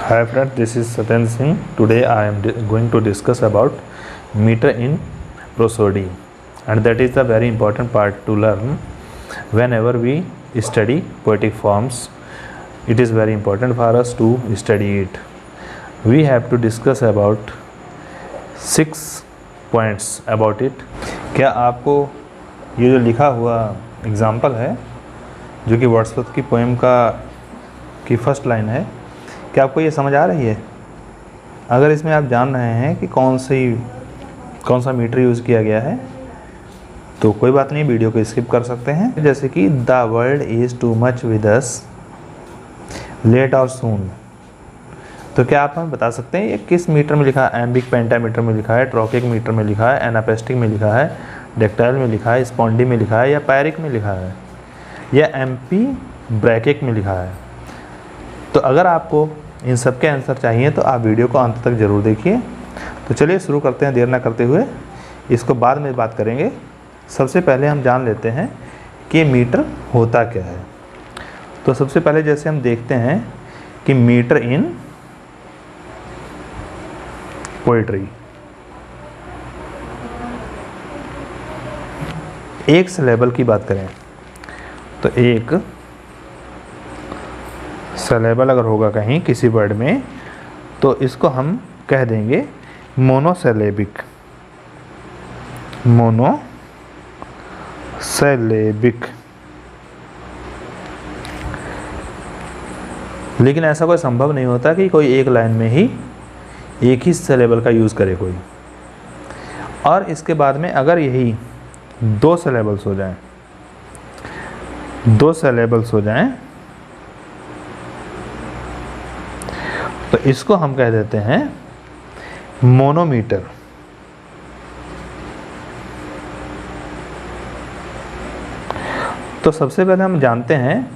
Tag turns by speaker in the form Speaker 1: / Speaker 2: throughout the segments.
Speaker 1: Hi friends, this is Satyendra Singh. Today I am going to discuss about meter in prosody, and that is the very important part to learn whenever we study poetic forms. It is very important for us to study it. We have to discuss about 6 points about it. क्या आपको ये जो लिखा हुआ example है जो कि Wordsworth की पोएम की फर्स्ट लाइन है, क्या आपको ये समझ आ रही है? अगर इसमें आप जान रहे हैं कि कौन सा मीटर यूज़ किया गया है तो कोई बात नहीं, वीडियो को स्किप कर सकते हैं। जैसे कि the world is too much with us late और सून, तो क्या आप हमें बता सकते हैं ये किस मीटर में लिखा है? एम्बिक पेंटामीटर में लिखा है, ट्रॉकिक मीटर में लिखा है, एनापेस्टिक में लिखा है, डेक्टाइल में लिखा है, स्पॉन्डी में लिखा है, या पैरिक में लिखा है, या एम्पी ब्रैकेट में लिखा है? तो अगर आपको इन सब के आंसर चाहिए तो आप वीडियो को अंत तक ज़रूर देखिए। तो चलिए शुरू करते हैं देर ना करते हुए, इसको बाद में बात करेंगे। सबसे पहले हम जान लेते हैं कि मीटर होता क्या है। तो सबसे पहले जैसे हम देखते हैं कि मीटर इन पोइट्री, एक सिलेबल की बात करें तो एक सिलेबल अगर होगा कहीं किसी वर्ड में तो इसको हम कह देंगे मोनोसिलेबिक। लेकिन ऐसा कोई संभव नहीं होता कि कोई एक लाइन में ही एक ही सिलेबल का यूज़ करे कोई। और इसके बाद में अगर यही दो सिलेबल्स हो जाएं तो इसको हम कह देते हैं मोनोमीटर। तो सबसे पहले हम जानते हैं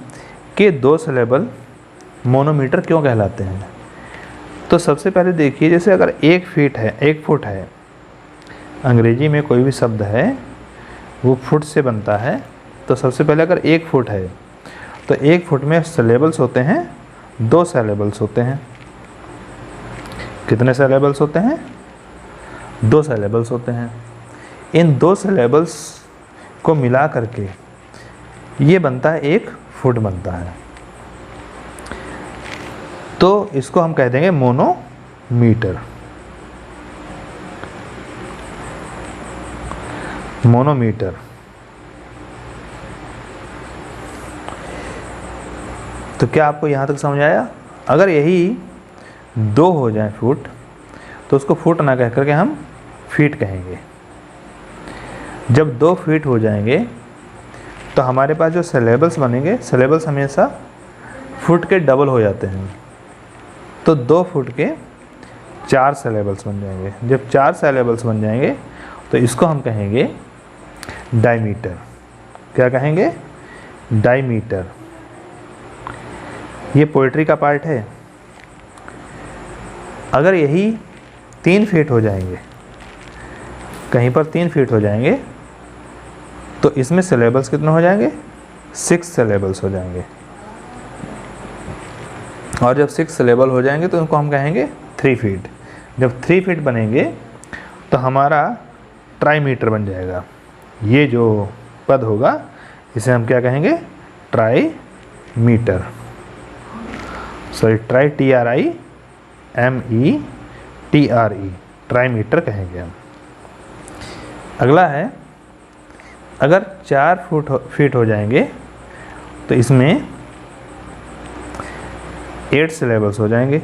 Speaker 1: कि दो सिलेबल मोनोमीटर क्यों कहलाते हैं। तो सबसे पहले देखिए, जैसे अगर 1 फुट है, अंग्रेजी में कोई भी शब्द है वो फुट से बनता है। तो सबसे पहले अगर 1 फुट है तो 1 फुट में सिलेबल्स होते हैं, 2 सिलेबल्स होते हैं। कितने सिलेबल्स होते हैं? 2 सिलेबल्स होते हैं। इन 2 सिलेबल्स को मिला करके ये बनता है 1 फुट बनता है। तो इसको हम कह देंगे मोनोमीटर। तो क्या आपको यहाँ तक समझ आया? अगर यही 2 हो जाए फुट तो उसको फुट ना कह करके हम फीट कहेंगे। जब 2 फीट हो जाएंगे तो हमारे पास जो सिलेबल्स बनेंगे, सिलेबल्स हमेशा फुट के डबल हो जाते हैं। तो 2 फुट के 4 सिलेबल्स बन जाएंगे। जब 4 सिलेबल्स बन जाएंगे तो इसको हम कहेंगे डायमीटर। क्या कहेंगे? डायमीटर। ये पोइट्री का पार्ट है। अगर यही 3 फीट हो जाएंगे, कहीं पर 3 फीट हो जाएंगे तो इसमें सिलेबल्स कितने हो जाएंगे? 6 सिलेबल्स हो जाएंगे। और जब 6 सिलेबल हो जाएंगे तो उनको हम कहेंगे 3 फीट। जब 3 फीट बनेंगे तो हमारा ट्राईमीटर बन जाएगा। ये जो पद होगा इसे हम क्या कहेंगे? ट्राईमीटर। सॉरी, TRIMETRE, ट्राईमीटर कहेंगे हम। अगला है, अगर 4 फीट हो जाएंगे तो इसमें 8 सिलेबल्स हो जाएंगे।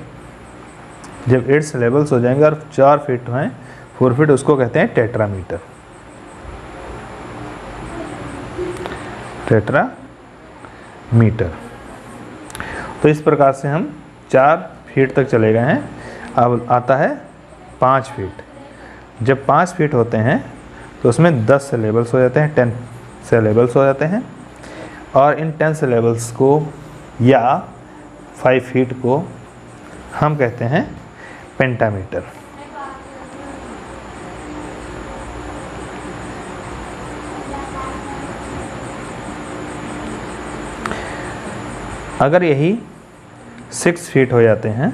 Speaker 1: जब 8 सिलेबल्स हो जाएंगे और 4 फीट हैं, 4 फीट, उसको कहते हैं टेट्रामीटर। तो इस प्रकार से हम 4 फीट तक चले गए हैं। अब आता है 5 फीट। जब 5 फीट होते हैं तो उसमें 10 सिलेबल्स हो जाते हैं, 10 सिलेबल्स हो जाते हैं। और इन 10 सिलेबल्स को या 5 फीट को हम कहते हैं पेंटामीटर। अगर यही 6 फीट हो जाते हैं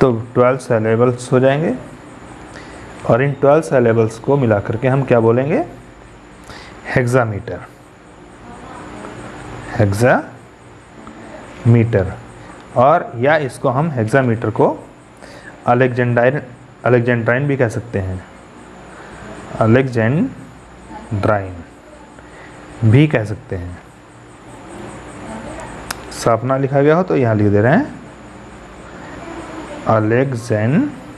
Speaker 1: तो 12 सिलेबल्स हो जाएंगे और इन 12 सिलेबल्स को मिला करके हम क्या बोलेंगे, हेक्सामीटर। हेक्सामीटर, और या इसको हम हेक्सामीटर को अलेक्जेंड्राइन भी कह सकते हैं, अलेक्जेंड्राइन भी कह सकते हैं। साफ ना लिखा गया हो तो यहाँ लिख दे रहे हैं अलेक्जेंड्राइन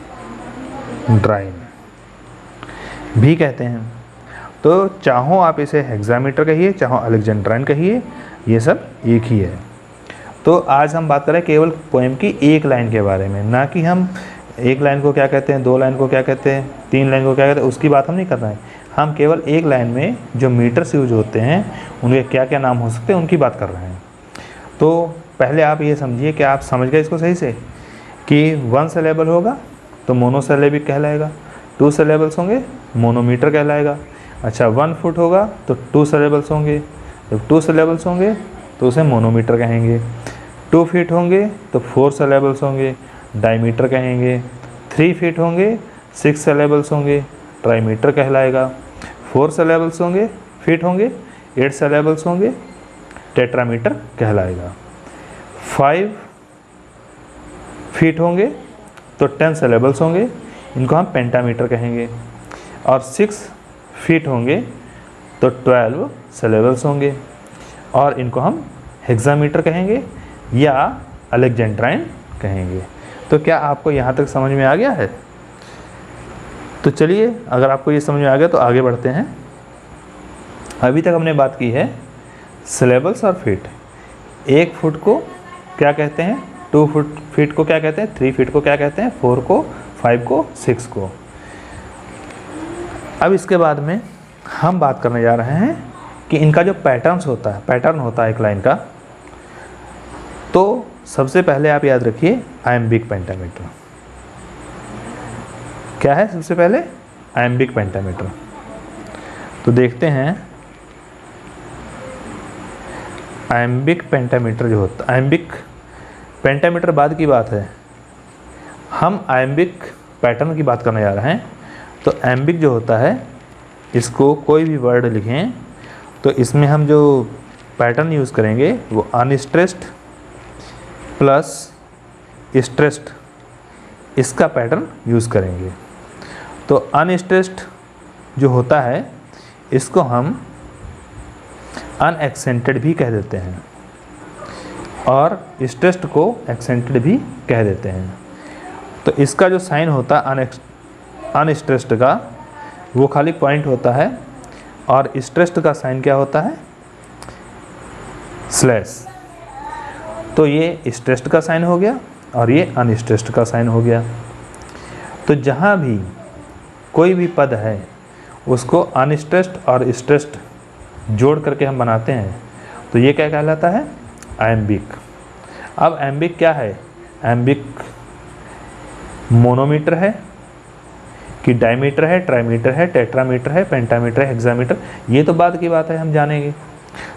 Speaker 1: भी कहते हैं। तो चाहो आप इसे हेक्सामीटर कहिए, चाहो अलेक्जेंड्राइन कहिए, ये सब एक ही है। तो आज हम बात करें केवल पोएम की एक लाइन के बारे में, ना कि हम एक लाइन को क्या कहते हैं, 2 लाइन को क्या कहते हैं, 3 लाइन को क्या कहते हैं, उसकी बात हम नहीं कर रहे हैं। हम केवल एक लाइन में जो मीटर्स यूज होते हैं उनके क्या क्या नाम हो सकते हैं उनकी बात कर रहे हैं। तो पहले आप ये समझिए कि आप समझ गए इसको सही से कि 1 सिलेबल होगा तो मोनोसिलेबिक कहलाएगा, 2 सिलेबल्स होंगे मोनोमीटर कहलाएगा। अच्छा 1 फुट होगा तो 2 सिलेबल्स होंगे, जब 2 सिलेबल्स होंगे तो उसे मोनोमीटर कहेंगे। 2 फीट होंगे तो 4 सिलेबल्स होंगे, डायमीटर कहेंगे। 3 फीट होंगे 6 सिलेबल्स होंगे, ट्राईमीटर कहलाएगा। 4 सिलेबल्स होंगे फीट होंगे 8 सिलेबल्स होंगे, टेट्रामीटर कहलाएगा। 5 फीट होंगे तो 10 सिलेबल्स होंगे, इनको हम पेंटामीटर कहेंगे। और 6 फीट होंगे तो 12 सिलेबल्स होंगे और इनको हम हेक्सामीटर कहेंगे या अलेक्जेंड्राइन कहेंगे। तो क्या आपको यहाँ तक समझ में आ गया है? तो चलिए, अगर आपको ये समझ में आ गया तो आगे बढ़ते हैं। अभी तक हमने बात की है सिलेबल्स और फीट। 1 फुट को क्या कहते हैं, 2 फीट को क्या कहते हैं, 3 फीट को क्या कहते हैं, 4 को, 5 को, 6 को। अब इसके बाद में हम बात करने जा रहे हैं कि इनका जो पैटर्न होता है एक लाइन का। तो सबसे पहले आप याद रखिए आयम्बिक पेंटामीटर। क्या है सबसे पहले? Iambic pentameter. तो देखते हैं आयम्बिक पेंटामीटर जो होता है, आयम्बिक पेंटामीटर बाद की बात है, हम आयम्बिक पैटर्न की बात करने जा रहे हैं। तो आयम्बिक जो होता है, इसको कोई भी वर्ड लिखें तो इसमें हम जो पैटर्न यूज़ करेंगे वो अनस्ट्रेस्ड प्लस स्ट्रेस्ड, इसका पैटर्न यूज़ करेंगे। तो अनस्ट्रेस्ड जो होता है इसको हम अनएक्सेंटेड भी कह देते हैं और स्ट्रेस्ड को एक्सेंटेड भी कह देते हैं। तो इसका जो साइन होता है अनस्ट्रेस्ड का, वो खाली पॉइंट होता है, और स्ट्रेस्ड का साइन क्या होता है? स्लैश। तो ये स्ट्रेस्ड का साइन हो गया और ये अनस्ट्रेस्ड का साइन हो गया। तो जहाँ भी कोई भी पद है उसको अनस्ट्रेस्ड और स्ट्रेस्ड जोड़ करके हम बनाते हैं तो ये क्या कहलाता है? आयम्बिक। अब आयम्बिक क्या है? आयम्बिक मोनोमीटर है कि डायमीटर है, ट्राईमीटर है, टेट्रामीटर है, पेंटामीटर है, हेक्सामीटर, ये तो बाद की बात है, हम जानेंगे।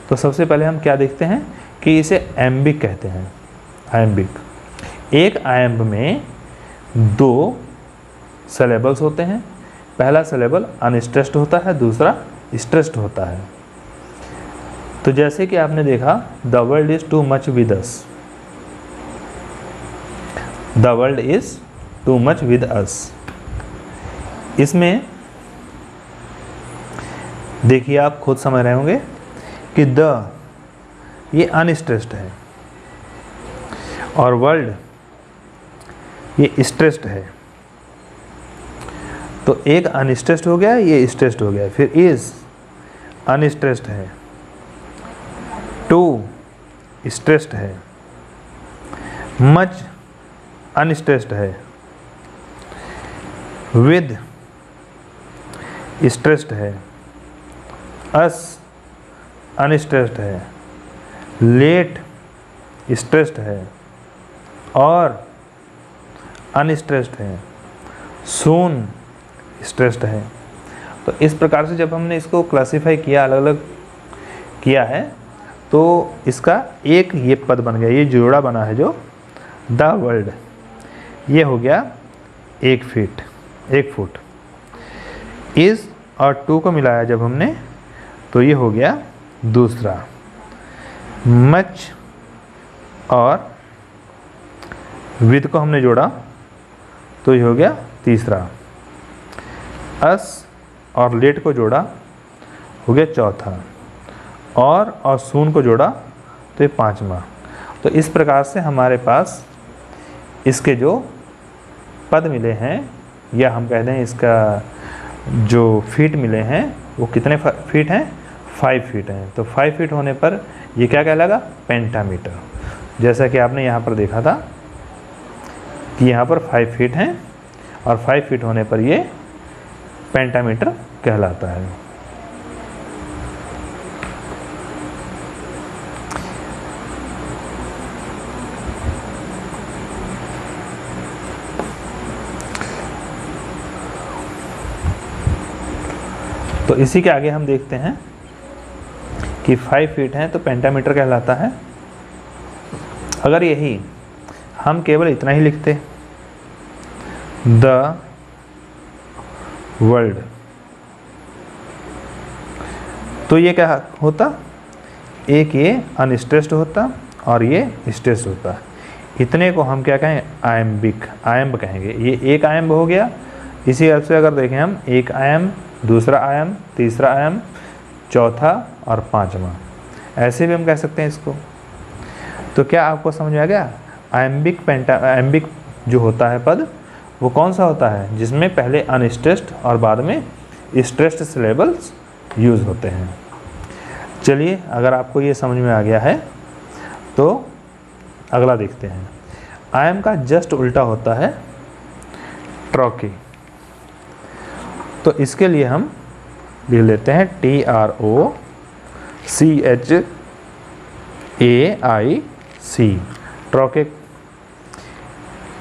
Speaker 1: तो सबसे पहले हम क्या देखते हैं कि इसे आयम्बिक कहते हैं। आयम्बिक, एक आयम्ब में 2 सिलेबल्स होते हैं। पहला सिलेबल अनस्ट्रेस्ड होता है, दूसरा स्ट्रेस्ड होता है। तो जैसे कि आपने देखा, the world is too much with us, the world is too much with अस। इसमें देखिए, आप खुद समझ रहे होंगे कि द ये अनस्ट्रेस्ड है और वर्ल्ड ये स्ट्रेस्ड है। तो एक अनस्ट्रेस्ड हो गया, ये स्ट्रेस्ड हो गया। फिर इज अनस्ट्रेस्ड है, टू स्ट्रेस्ड है, मच अनस्ट्रेस्ड है, विद स्ट्रेस्ड है, अस अनस्ट्रेस्ड है, लेट स्ट्रेस्ड है और अनस्ट्रेस्ड है, सून स्ट्रेस्ड है। तो इस प्रकार से जब हमने इसको क्लासीफाई किया, अलग अलग किया है, तो इसका एक ये पद बन गया, ये जोड़ा बना है जो द वर्ल्ड। ये हो गया 1 फुट। इस और 2 को मिलाया जब हमने तो ये हो गया दूसरा। मच और विद को हमने जोड़ा तो ये हो गया तीसरा। अस और लेट को जोड़ा हो गया चौथा। और सून को जोड़ा तो ये 5वां। तो इस प्रकार से हमारे पास इसके जो पद मिले हैं, या हम कह दें इसका जो फीट मिले हैं वो कितने फीट हैं? 5 फीट हैं। तो 5 फीट होने पर ये क्या कहलाएगा? पेंटामीटर। जैसा कि आपने यहाँ पर देखा था कि यहाँ पर 5 फीट हैं और 5 फीट होने पर ये पेंटामीटर कहलाता है। तो इसी के आगे हम देखते हैं कि 5 फीट हैं तो पेंटामीटर कहलाता है। अगर यही हम केवल इतना ही लिखते, द वर्ल्ड, तो ये क्या होता? एक ये अनस्ट्रेस्ड होता और ये स्ट्रेस्ड होता। इतने को हम क्या कहें? आयम्ब कहेंगे। ये एक आयम्ब हो गया। इसी अर्थ से अगर देखें हम, एक आयम्ब, दूसरा आयम्ब, तीसरा आयम्ब, चौथा और 5वां, ऐसे भी हम कह सकते हैं इसको। तो क्या आपको समझ में आ गया? आयम्बिक जो होता है पद, वो कौन सा होता है? जिसमें पहले अनस्ट्रेस्ड और बाद में स्ट्रेस्ड सिलेबल्स यूज़ होते हैं। चलिए, अगर आपको ये समझ में आ गया है तो अगला देखते हैं। आयम का जस्ट उल्टा होता है ट्रॉकी। तो इसके लिए हम लिख लेते हैं TROCHAIC, ट्रॉके।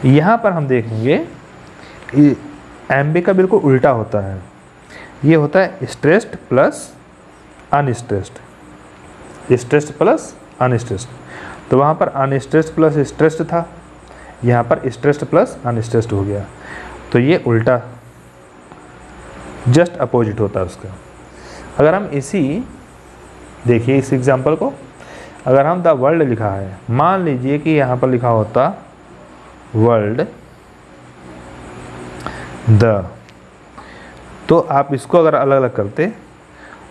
Speaker 1: यहाँ पर हम देखेंगे एम्बिक का बिल्कुल उल्टा होता है। ये होता है stressed plus unstressed, stressed plus unstressed. तो वहाँ पर अनस्ट्रेस्ड प्लस स्ट्रेस्ड था, यहाँ पर स्ट्रेस्ड प्लस अनस्ट्रेस्ड हो गया। तो ये उल्टा, जस्ट अपोजिट होता है उसका। अगर हम देखिए इस एग्जांपल को, अगर हम द वर्ल्ड लिखा है, मान लीजिए कि यहाँ पर लिखा होता वर्ल्ड द, तो आप इसको अगर अलग अलग करते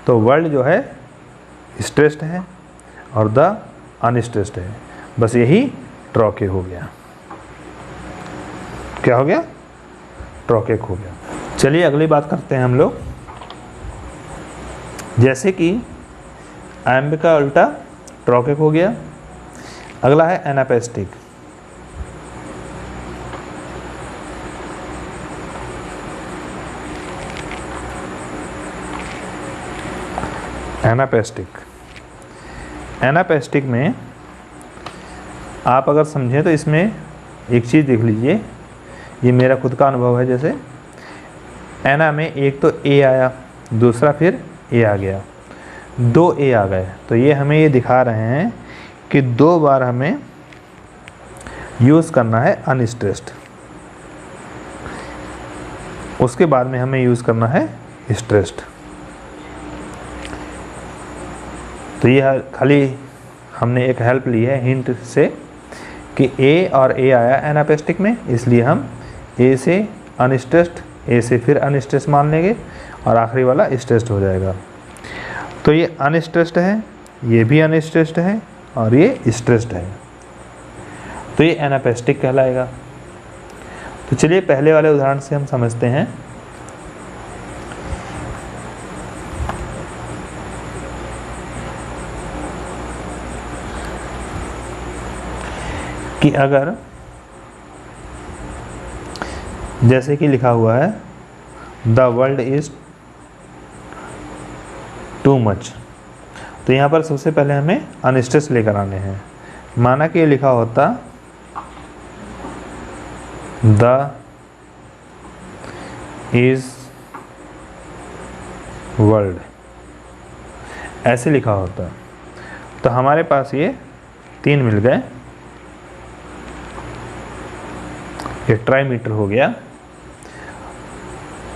Speaker 1: तो वर्ल्ड जो है स्ट्रेस्ड है और द अनस्ट्रेस्ड है। बस यही ट्रॉके हो गया। क्या हो गया? ट्रॉकेक हो गया। चलिए अगली बात करते हैं हम लोग। जैसे कि आयम्ब का उल्टा ट्रॉकेक हो गया। अगला है एनापेस्टिक। एनापेस्टिक में आप अगर समझें तो इसमें एक चीज़ देख लीजिए, ये मेरा खुद का अनुभव है। जैसे एना में एक तो ए आया, दूसरा फिर ए आ गया, 2 ए आ गए। तो ये हमें ये दिखा रहे हैं कि 2 बार हमें यूज़ करना है अनस्ट्रेस्ड, उसके बाद में हमें यूज़ करना है स्ट्रेस्ड। तो ये खाली हमने एक हेल्प ली है हिंट से कि ए और ए आया एनापेस्टिक में, इसलिए हम ए से अनस्ट्रेस्ड, ए से फिर अनस्ट्रेस्ड मान लेंगे और आखिरी वाला स्ट्रेस्ड हो जाएगा। तो ये अनस्ट्रेस्ड है, ये भी अनस्ट्रेस्ड है और ये स्ट्रेस्ड है, तो ये एनापेस्टिक कहलाएगा। तो चलिए पहले वाले उदाहरण से हम समझते हैं। कि अगर जैसे कि लिखा हुआ है the world is too much, तो यहाँ पर सबसे पहले हमें अनस्ट्रेस्ड लेकर आने हैं। माना कि ये लिखा होता द इज वर्ल्ड, ऐसे लिखा होता, तो हमारे पास ये 3 मिल गए ये ट्राईमीटर हो गया।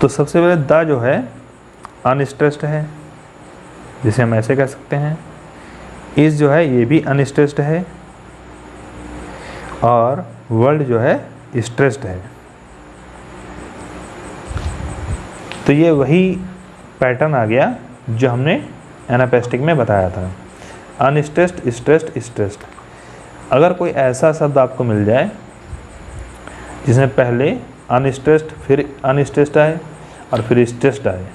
Speaker 1: तो सबसे पहले द जो है अनस्ट्रेस्ड है, जिसे हम ऐसे कह सकते हैं। इस जो है ये भी अनस्ट्रेस्ड है, और वर्ल्ड जो है स्ट्रेस्ड है। तो ये वही पैटर्न आ गया जो हमने एनापेस्टिक में बताया था, अनस्ट्रेस्ड, स्ट्रेस्ड, स्ट्रेस्ड। अगर कोई ऐसा शब्द आपको मिल जाए जिसमें पहले अनस्ट्रेस्ड फिर अनस्ट्रेस्ड आए और फिर स्ट्रेस्ड आए,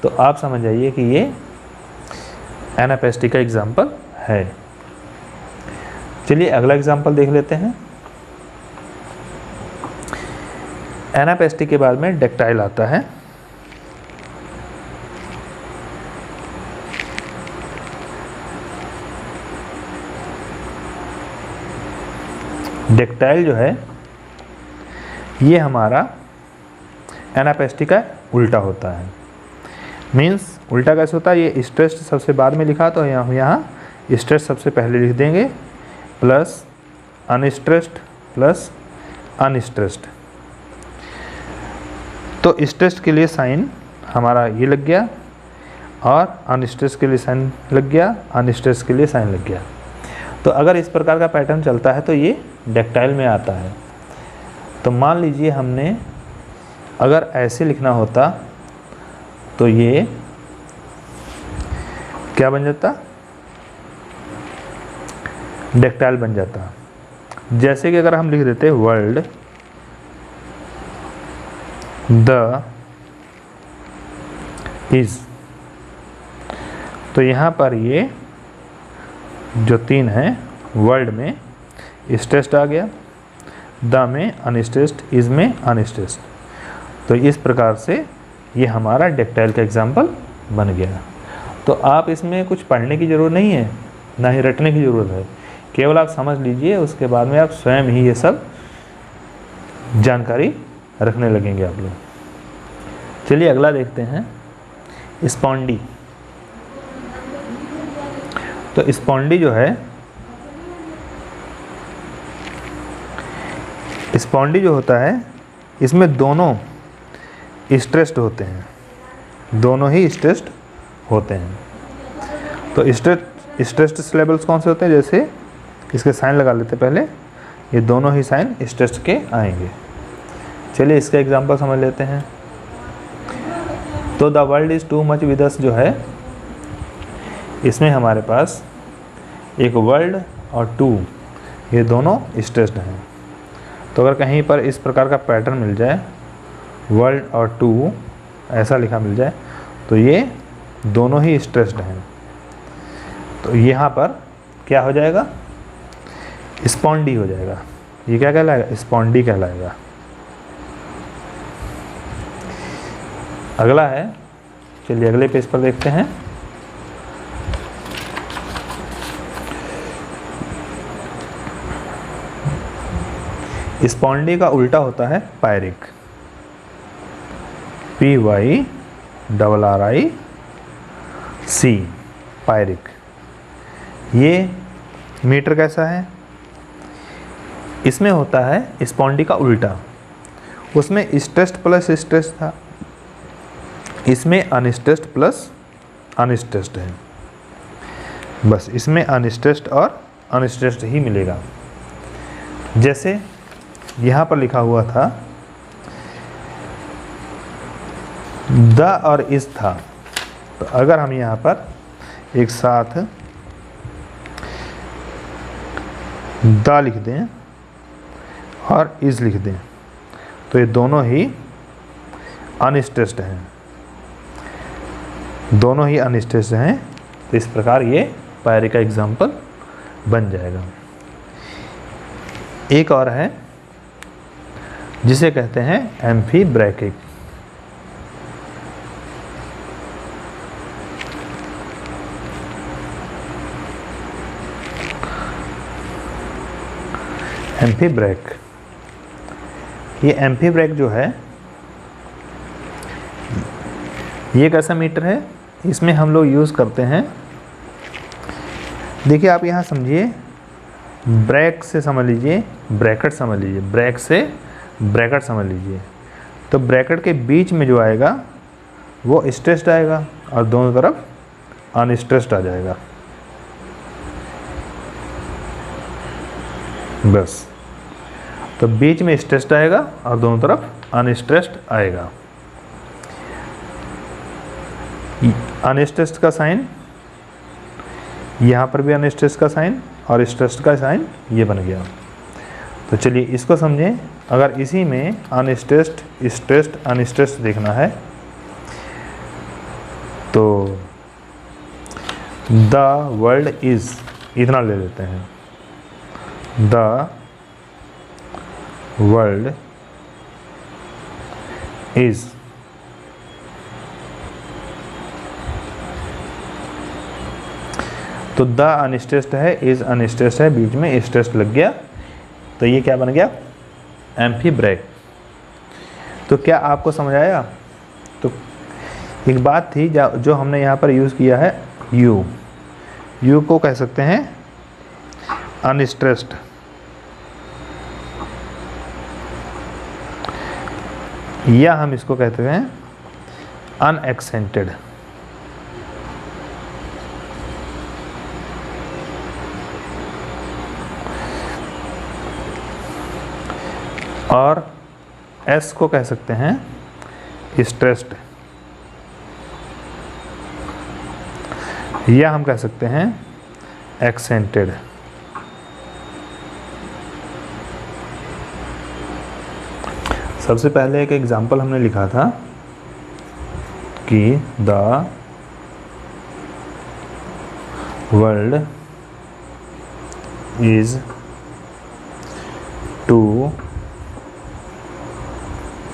Speaker 1: तो आप समझ जाइए कि ये एनापेस्टिक का एग्जाम्पल है। चलिए अगला एग्जाम्पल देख लेते हैं। एनापेस्टिक के बाद में डेक्टाइल आता है। डेक्टाइल जो है ये हमारा एनापेस्टिक का उल्टा होता है। मीन्स उल्टा कैसे होता है, ये स्ट्रेस्ड सबसे बाद में लिखा तो यहाँ स्ट्रेस्ड सबसे पहले लिख देंगे, प्लस अनस्ट्रेस्ड प्लस अनस्ट्रेस्ड। तो स्ट्रेस्ड के लिए साइन हमारा ये लग गया, और अनस्ट्रेस्ड के लिए साइन लग गया, अनस्ट्रेस्ड के लिए साइन लग गया। तो अगर इस प्रकार का पैटर्न चलता है तो ये डेक्टाइल में आता है। तो मान लीजिए हमने अगर ऐसे लिखना होता तो ये क्या बन जाता, डेक्टाइल बन जाता। जैसे कि अगर हम लिख देते वर्ल्ड द इज, तो यहाँ पर ये जो तीन है वर्ल्ड में स्ट्रेस्ड आ गया, द में अनस्ट्रेस्ड, इज में अनस्ट्रेस्ड। तो इस प्रकार से ये हमारा डेक्टाइल का एग्जाम्पल बन गया। तो आप इसमें कुछ पढ़ने की ज़रूरत नहीं है, ना ही रटने की ज़रूरत है, केवल आप समझ लीजिए, उसके बाद में आप स्वयं ही ये सब जानकारी रखने लगेंगे आप लोग। चलिए अगला देखते हैं, स्पॉन्डी। तो स्पॉन्डी जो है, स्पॉन्डी जो होता है इसमें दोनों स्ट्रेस्ड होते हैं, दोनों ही स्ट्रेस्ड होते हैं। तो स्ट्रेस्ड सिलेबल्स कौन से होते हैं, जैसे इसके साइन लगा लेते पहले, ये दोनों ही साइन स्ट्रेस्ड के आएंगे। चलिए इसका एग्जांपल समझ लेते हैं। तो the world is too much with अस जो है, इसमें हमारे पास एक वर्ल्ड और टू, ये दोनों स्ट्रेस्ड हैं। तो अगर कहीं पर इस प्रकार का पैटर्न मिल जाए, वर्ल्ड और टू ऐसा लिखा मिल जाए, तो ये दोनों ही स्ट्रेस्ड हैं। तो यहाँ पर क्या हो जाएगा, स्पॉन्डी हो जाएगा। ये क्या कहलाएगा, स्पॉन्डी कहलाएगा। अगला है, चलिए अगले पेज पर देखते हैं। स्पॉन्डी का उल्टा होता है पायरिक, PYRRIC, पायरिक। ये मीटर कैसा है, इसमें होता है स्पॉन्डी का उल्टा। उसमें स्ट्रेस्ड प्लस स्ट्रेस्ड था, इसमें अनस्ट्रेस्ड प्लस अनस्ट्रेस्ड है। बस इसमें अनस्ट्रेस्ड और अनस्ट्रेस्ड ही मिलेगा। जैसे यहाँ पर लिखा हुआ था द और इस था, तो अगर हम यहाँ पर एक साथ द लिख दें और इस लिख दें, तो ये दोनों ही अनस्ट्रेस्ड हैं, दोनों ही अनस्ट्रेस्ड हैं। तो इस प्रकार ये पायरिक का एग्जाम्पल बन जाएगा। एक और है जिसे कहते हैं एम्फीब्रैकिक। एम्फीब्रैक, ये एम्फीब्रैक जो है ये कैसा मीटर है, इसमें हम लोग यूज़ करते हैं। देखिए आप यहाँ समझिए, ब्रैक से समझ लीजिए, ब्रैकेट समझ लीजिए, ब्रैक से ब्रैकेट समझ लीजिए, तो ब्रैकेट के बीच में जो आएगा वो स्ट्रेस्ड आएगा और दोनों तरफ अनस्ट्रेस्ड आ जाएगा। बस, तो बीच में स्ट्रेस्ड आएगा और दोनों तरफ अनस्ट्रेस्ड आएगा। अनस्ट्रेस्ड का साइन, यहाँ पर भी अनस्ट्रेस्ड का साइन और स्ट्रेस्ड का साइन ये बन गया। तो चलिए इसको समझें। अगर इसी में अनस्ट्रेस्ड, स्ट्रेस्ड, अनस्ट्रेस्ड देखना है तो द वर्ल्ड इज, इतना ले लेते हैं, द वर्ल्ड इज तो द अनस्ट्रेस्ड है, इज अनस्ट्रेस्ड है, बीच में स्ट्रेस्ड लग गया, तो ये क्या बन गया, एम्फी ब्रैक। तो क्या आपको समझ आया? तो एक बात थी जो हमने यहाँ पर यूज़ किया है, यू को कह सकते हैं अनस्ट्रेस्ड, या हम इसको कहते हैं अनएक्सेंटेड। और एस को कह सकते हैं स्ट्रेस्ड, या हम कह सकते हैं एक्सेंटेड। सबसे पहले एक एग्जाम्पल हमने लिखा था कि the world is too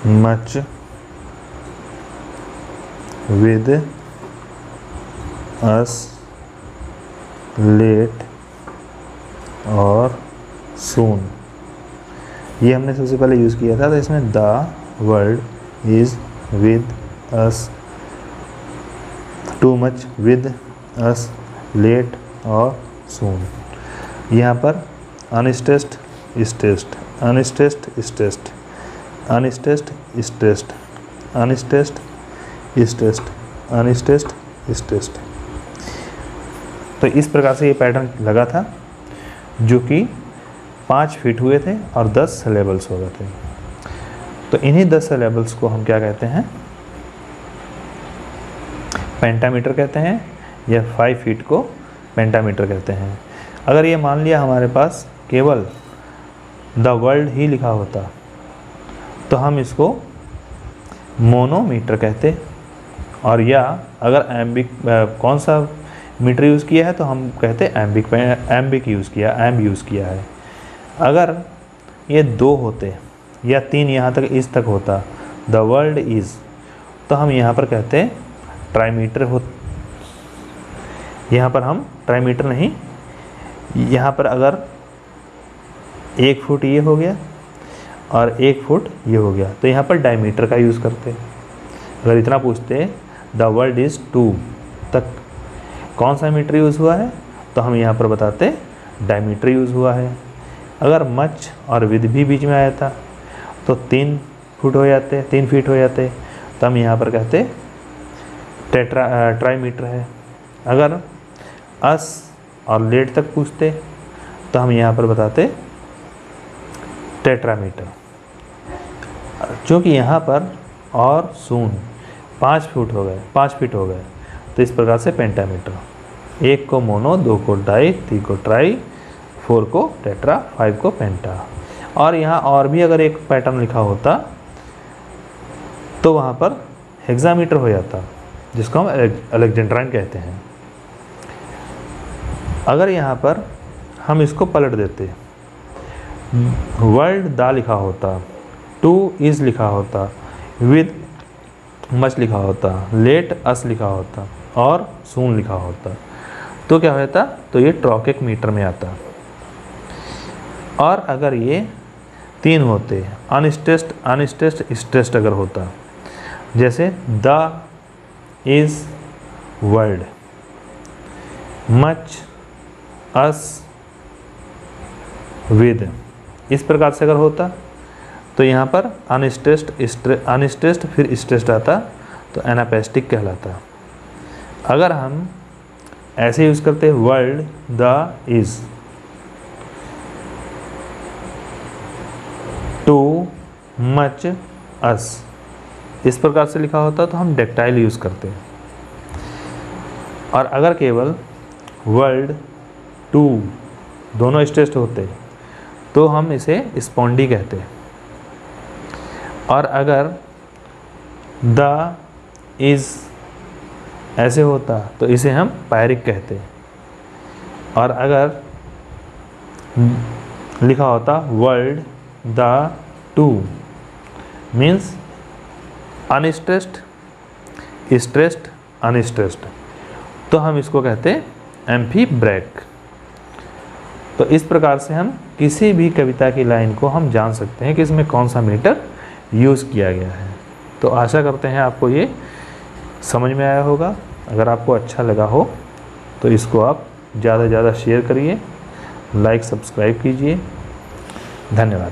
Speaker 1: much with us, late और soon। ये हमने सबसे पहले यूज़ किया था, तो इसमें the world is with us, too much with us, late और सून। यहाँ पर unstressed, stressed, unstressed, stressed, unstressed, stressed, unstressed, stressed, unstressed, stressed. तो इस प्रकार से ये पैटर्न लगा था, जो कि 5 फीट हुए थे और 10 सिलेबल्स हो गए थे। तो इन्हीं 10 सिलेबल्स को हम क्या कहते हैं, पेंटामीटर कहते हैं, या 5 फीट को पेंटामीटर कहते हैं। अगर ये मान लिया हमारे पास केवल द वर्ल्ड ही लिखा होता तो हम इसको मोनोमीटर कहते, और या अगर एम्बिक कौन सा मीटर यूज़ किया है तो हम कहते एम्बिक यूज़ किया, एम्ब यूज़ किया है। अगर ये 2 होते या 3 यहाँ तक इस तक होता, द वर्ल्ड इज़, तो हम यहाँ पर कहते ट्राईमीटर हो। यहाँ पर हम ट्राईमीटर नहीं, यहाँ पर अगर 1 फुट ये हो गया और 1 फुट ये हो गया, तो यहाँ पर डायमीटर का यूज़ करते। अगर इतना पूछते द वर्ल्ड इज़ 2 तक कौन सा मीटर यूज़ हुआ है, तो हम यहाँ पर बताते डायमीटर यूज़ हुआ है। अगर मच और विद भी बीच में आया था तो 3 फुट हो जाते, 3 फीट हो जाते, तो हम यहाँ पर कहते ट्राईमीटर है। अगर अस और लेट तक पूछते तो हम यहाँ पर बताते टेट्रामीटर। क्योंकि यहाँ पर और सून 5 फुट हो गए, 5 फीट हो गए, तो इस प्रकार से पेंटामीटर, 1 को मोनो, 2 को डाई, 3 को ट्राई, 4 को टेट्रा, 5 को पेंटा। और यहाँ और भी अगर एक पैटर्न लिखा होता तो वहाँ पर हेक्सामीटर हो जाता, जिसको हम अलेक्जेंड्राइन कहते हैं। अगर यहाँ पर हम इसको पलट देते, वर्ल्ड दा लिखा होता, 2 इज़ लिखा होता, विद मच लिखा होता, लेट अस लिखा होता और सून लिखा होता, तो क्या होता, तो ये ट्रॉकेक मीटर में आता। और अगर ये 3 होते, अनस्ट्रेस्ड, अनस्ट्रेस्ड, स्ट्रेस्ड अगर होता, जैसे the is world, much us with, इस प्रकार से अगर होता तो यहाँ पर अनस्ट्रेस्ड फिर स्ट्रेस्ड आता तो एनापेस्टिक कहलाता। अगर हम ऐसे यूज़ करते हैं world the is too much us, इस प्रकार से लिखा होता तो हम डेक्टाइल यूज़ करते हैं। और अगर केवल वर्ल्ड टू दोनों स्ट्रेस्ड होते तो हम इसे स्पॉन्डी कहते। और अगर द इज़ ऐसे होता तो इसे हम पायरिक कहते। और अगर लिखा होता world the two means unstressed stressed unstressed, तो हम इसको कहते हैं एम्फीब्रैक। तो इस प्रकार से हम किसी भी कविता की लाइन को हम जान सकते हैं कि इसमें कौन सा मीटर यूज़ किया गया है। तो आशा करते हैं आपको ये समझ में आया होगा। अगर आपको अच्छा लगा हो तो इसको आप ज़्यादा से ज़्यादा शेयर करिए, लाइक सब्सक्राइब कीजिए। धन्यवाद।